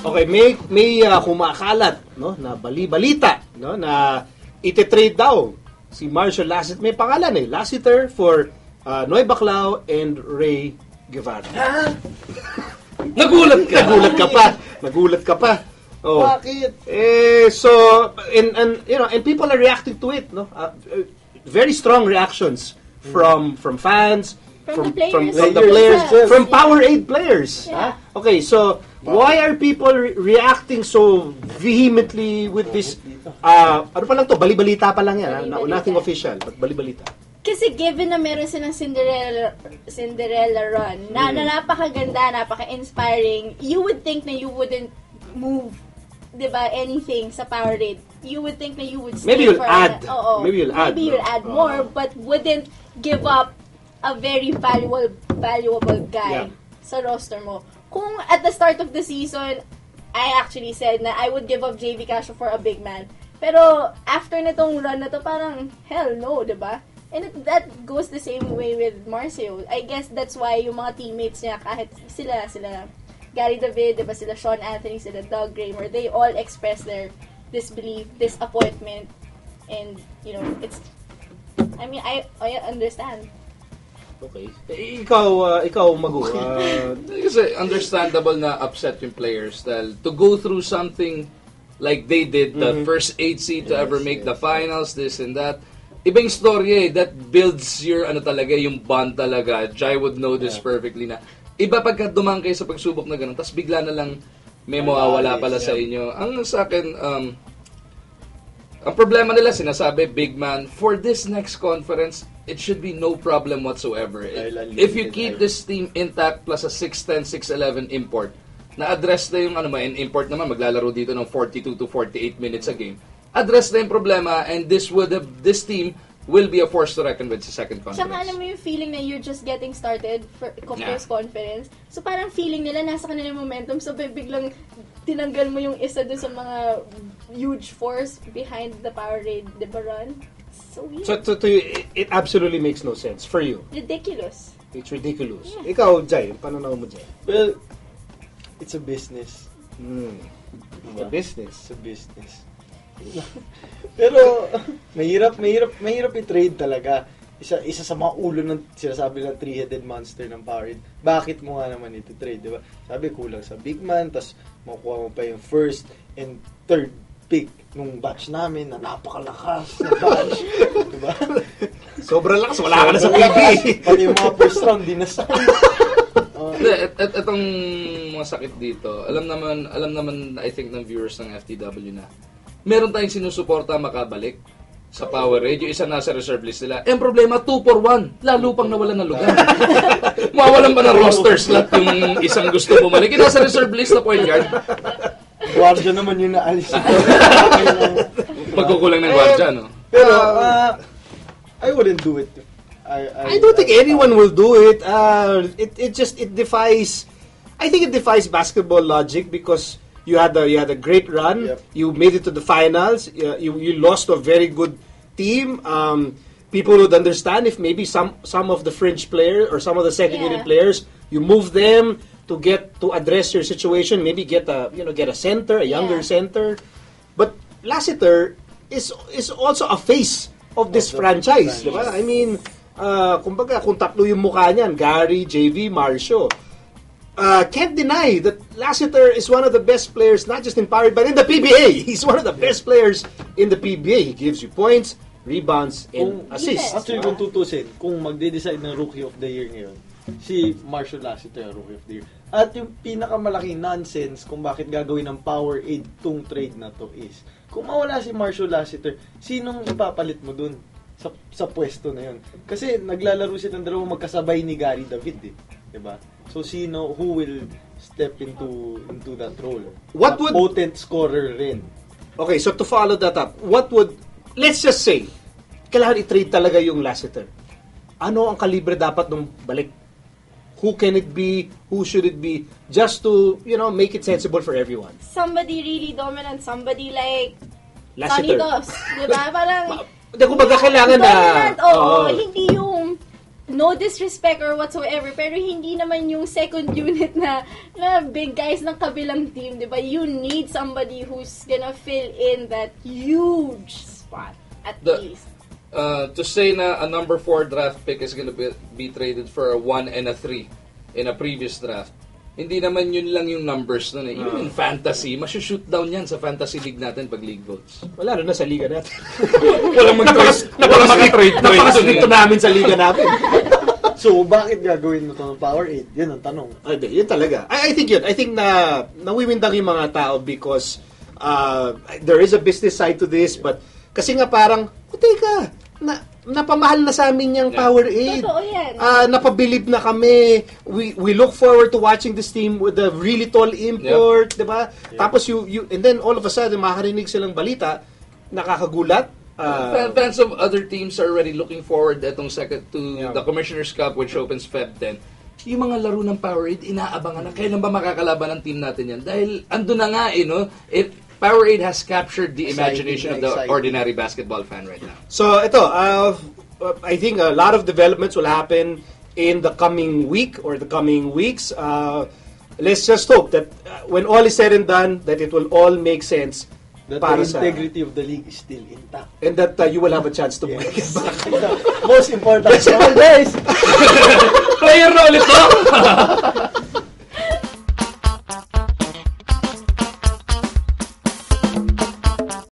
Okay, may kumakalat, no, na balita, no, na ite-trade daw si Marshall Lassiter. May pangalan Lassiter for Noy Baclao and Ray Guevara. Nagulat ka pa. Oh. Bakit? So and you know, and people are reacting to it, no? Very strong reactions from fans, from the players, from Powerade players. Yeah. Okay, so why are people reacting so vehemently with this? Ano pa lang to? Bali-balita pa lang yan. Nothing official, but bali-balita. Kasi given na meron silang Cinderella run, na napakaganda, napaka-inspiring, you would think na you wouldn't move, diba, anything sa Powerade. You would think na you would stay Maybe you'll for add. Maybe you'll add more, but wouldn't give up a very valuable guy sa roster mo. Kung at the start of the season, I actually said na I would give up JV Castro for a big man. Pero after nitong run na to, parang hell no, diba? And that goes the same way with Marcio. I guess that's why yung mga teammates niya, kahit sila Gary David, diba, sila Sean Anthony, sila Doug Kramer, they all express their disbelief, disappointment, and you know, it's, I mean, I understand. Okay. Ikaw Magu. Kasi understandable na upset yung players dahil to go through something like they did, the first 8 seed to ever make the finals, this and that. Ibang story that builds your talaga, yung bond talaga. Jai would know this perfectly na iba pagka dumang kayo sa pagsubok na ganun, tapos bigla na lang may mawawala pala sa inyo. Ang sa akin, ang problema nila, sinasabi, big man, for this next conference, it should be no problem whatsoever. If you keep this team intact plus a 6'10", 6'11" import, na-address na yung import naman, maglalaro dito ng 42 to 48 minutes a game. Address na yung problema, and this team will be a force to reckon with sa second conference. Saka alam mo yung feeling na you're just getting started for first conference. So parang feeling nila nasa kanila yung momentum, so biglang tinanggal mo yung isa dun sa mga huge force behind the Powerade, di ba, run? So weird. So to you, it absolutely makes no sense for you. Ridiculous. It's ridiculous. Yeah. Ikaw, Jai, pananaw mo, Jai? Well, it's a business. It's a business. It's a business. Pero mahirap i-trade talaga. Isa sa mga ulo ng sinasabi ng three-headed monster ng Powerade. Bakit mo nga naman ito trade, di ba? Sabi kulang sa big man, tas makuha mo pa yung first and third pick nung batch namin na napakalakas na batch. Di ba? Sobrang lakas, wala ka na sa PBA. Pati yung mga first round, di na sa Itong mga sakit dito, alam naman I think ng viewers ng FTW na meron tayong sinusuporta makabalik sa Powerade. Yung isa nasa reserve list nila. Ang problema, 2 for 1. Lalo pang nawalan ng lugar. Mawalan pa ng roster slot yung isang gusto bumalik. Yung nasa reserve list na point guard. Guardia naman yung naalis. Pagkukulang ng guardia, no? Pero, I wouldn't do it. I don't think anyone will do it. It defies. I think it defies basketball logic because you had a great run. Yep. You made it to the finals. You lost to a very good team. People would understand if maybe some of the fringe players or some of the second unit players, you move them to address your situation. Maybe get a center, a younger center. But Lassiter is also a face of this franchise. Diba? I mean, kumbaga, kung tatlo yung mukha niyan, Gary, JV, Marcio, can't deny that Lassiter is one of the best players, not just in Powerade, but in the PBA. He's one of the best players in the PBA. He gives you points, rebounds, and assists. Actually, kung tutusin, kung magde-decide ng Rookie of the Year ngayon, si Marshall Lassiter ang Rookie of the Year. At yung pinakamalaking nonsense kung bakit gagawin ng Powerade tong trade na to is, kung mawala si Marshall Lassiter, sinong ipapalit mo dun sa pwesto na yun? Kasi naglalaro silang dalawa magkasabay ni Gary David, diba? So who will step into that role? Potent scorer rin. Okay, so to follow that up, let's just say, kailangan i-trade talaga yung Lassiter. Ano ang kalibre dapat nung balik? Who can it be? Who should it be? Just to, make it sensible for everyone. Somebody really dominant, somebody like Lassiter. Sonny Dos, diba? Parang kumbaga kailangan na... dominant, hindi yung no disrespect or whatsoever, pero hindi naman yung second unit na big guys ng kabilang team, di ba? You need somebody who's gonna fill in that huge spot, at least. To say na a number 4 draft pick is gonna be traded for a 1 and a 3 in a previous draft, hindi naman yun lang yung numbers nun eh. Even in fantasy, masushoot down yan sa fantasy league natin pag league votes. Wala na sa liga natin. Walang mag-trade. Walang mag-trade. Napakastricto namin sa liga natin. So, bakit gagawin mo ito ng Power 8? Yan ang tanong. Yun talaga. I think yun. I think na nawiwindang yung mga tao because there is a business side to this, but kasi nga parang, teka, napamahal na sa amin yung Power 8. Totoo yan. Napabilib na kami. We look forward to watching this team with a really tall import, di ba? Tapos and then all of a sudden, makakarinig silang balita, nakakagulat. Fans of other teams are already looking forward etong second to the Commissioner's Cup which opens Feb 10. Yung mga laro ng Power 8, inaabangan na kailan ba makakalaban ng team natin yan? Dahil ando na nga no? Power 8 has captured the imagination of the ordinary basketball fan right now. So, ito, I think a lot of developments will happen in the coming week or the coming weeks. Let's just hope that when all is said and done, that it will all make sense. That the integrity of the league is still intact. And that you will have a chance to bring it back. Most important of all, guys! Player na ulit to!